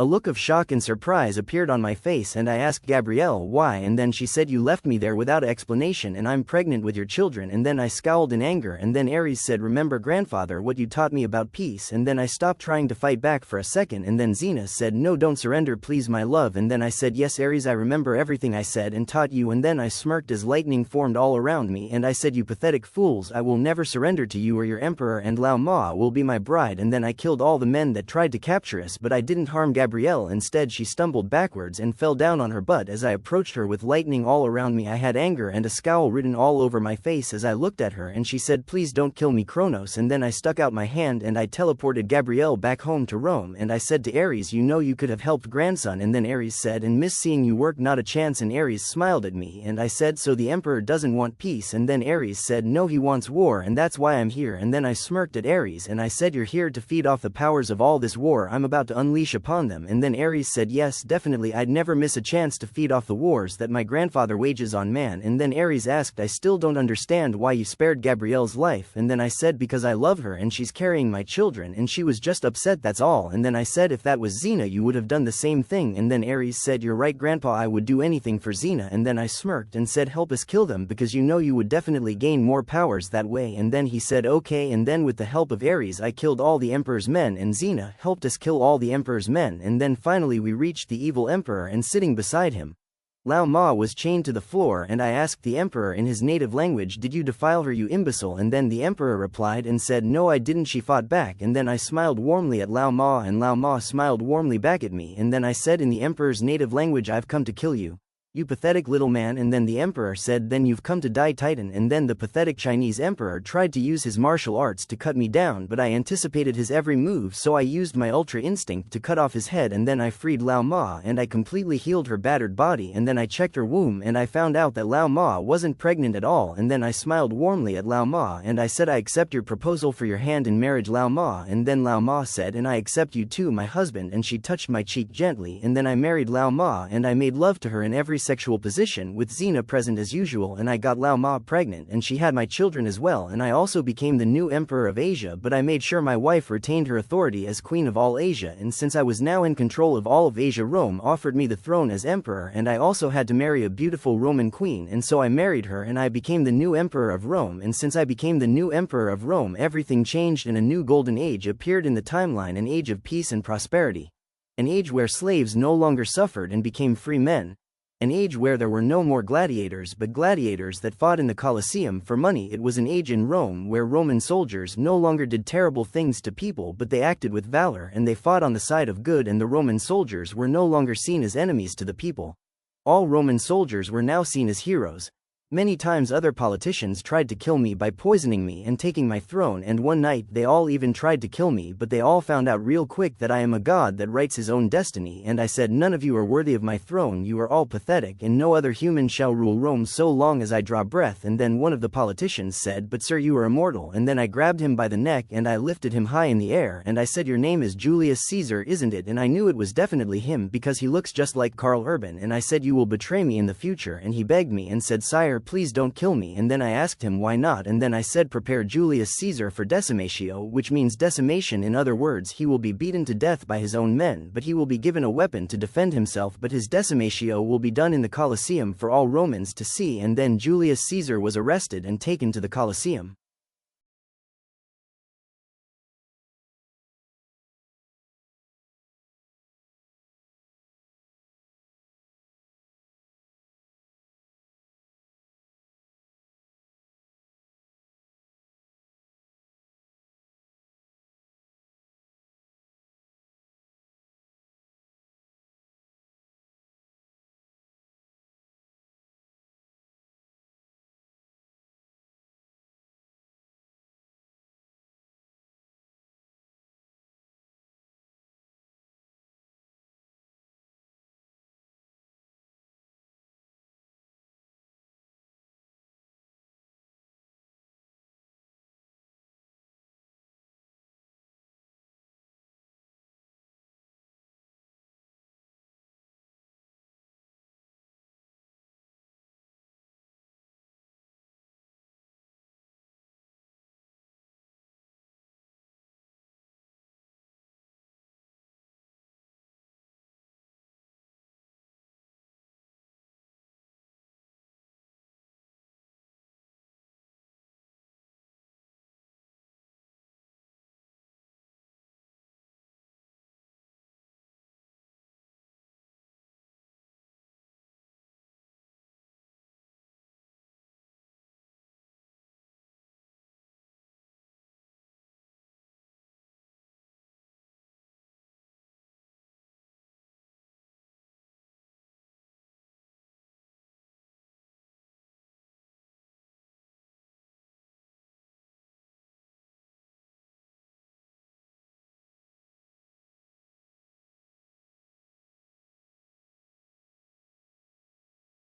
A look of shock and surprise appeared on my face and I asked Gabrielle why, and then she said, you left me there without explanation and I'm pregnant with your children. And then I scowled in anger and then Ares said, remember grandfather what you taught me about peace? And then I stopped trying to fight back for a second and then Xena said, no, don't surrender please my love. And then I said, yes Ares, I remember everything I said and taught you. And then I smirked as lightning formed all around me and I said, you pathetic fools, I will never surrender to you or your emperor, and Lao Ma will be my bride. And then I killed all the men that tried to capture us, but I didn't harm Gabrielle. Instead she stumbled backwards and fell down on her butt as I approached her with lightning all around me. I had anger and a scowl written all over my face as I looked at her and she said, please don't kill me Kronos. And then I stuck out my hand and I teleported Gabrielle back home to Rome and I said to Ares, you know you could have helped grandson. And then Ares said, and miss seeing you work, not a chance. And Ares smiled at me and I said, so the emperor doesn't want peace? And then Ares said, no, he wants war and that's why I'm here. And then I smirked at Ares and I said, you're here to feed off the powers of all this war I'm about to unleash upon them. And then Ares said, yes, definitely, I'd never miss a chance to feed off the wars that my grandfather wages on man. And then Ares asked, I still don't understand why you spared Gabrielle's life. And then I said, because I love her and she's carrying my children and she was just upset, that's all. And then I said, if that was Xena you would have done the same thing. And then Ares said, you're right grandpa, I would do anything for Xena. And then I smirked and said, help us kill them because you know you would definitely gain more powers that way. And then he said, okay. And then with the help of Ares I killed all the emperor's men and Xena helped us kill all the emperor's men. And then finally we reached the evil emperor and sitting beside him, Lao Ma was chained to the floor and I asked the emperor in his native language, did you defile her you imbecile? And then the emperor replied and said, no I didn't. She fought back. And then I smiled warmly at Lao Ma and Lao Ma smiled warmly back at me. And then I said in the emperor's native language, I've come to kill you, you pathetic little man. And then the emperor said, then you've come to die Titan. And then the pathetic Chinese emperor tried to use his martial arts to cut me down, but I anticipated his every move, so I used my ultra instinct to cut off his head. And then I freed Lao Ma and I completely healed her battered body. And then I checked her womb and I found out that Lao Ma wasn't pregnant at all. And then I smiled warmly at Lao Ma and I said, I accept your proposal for your hand in marriage Lao Ma. And then Lao Ma said, and I accept you too my husband. And she touched my cheek gently and then I married Lao Ma and I made love to her in every sexual position with Xena present as usual. And I got Lao Ma pregnant and she had my children as well. And I also became the new emperor of Asia, but I made sure my wife retained her authority as queen of all Asia. And since I was now in control of all of Asia, Rome offered me the throne as emperor and I also had to marry a beautiful Roman queen, and so I married her and I became the new emperor of Rome. And since I became the new emperor of Rome, everything changed and a new golden age appeared in the timeline, an age of peace and prosperity, an age where slaves no longer suffered and became free men, an age where there were no more gladiators but gladiators that fought in the Colosseum for money. It was an age in Rome where Roman soldiers no longer did terrible things to people but they acted with valor and they fought on the side of good, and the Roman soldiers were no longer seen as enemies to the people. All Roman soldiers were now seen as heroes. Many times other politicians tried to kill me by poisoning me and taking my throne, and one night they all even tried to kill me, but they all found out real quick that I am a god that writes his own destiny. And I said, none of you are worthy of my throne, you are all pathetic, and no other human shall rule Rome so long as I draw breath. And then one of the politicians said, but sir, you are immortal. And then I grabbed him by the neck and I lifted him high in the air and I said, your name is Julius Caesar, isn't it? And I knew it was definitely him because he looks just like Karl Urban. And I said, you will betray me in the future. And he begged me and said, sire, please don't kill me. And then I asked him why not, and then I said, prepare Julius Caesar for decimatio, which means decimation. In other words, he will be beaten to death by his own men, but he will be given a weapon to defend himself, but his decimatio will be done in the Colosseum for all Romans to see. And then Julius Caesar was arrested and taken to the Colosseum.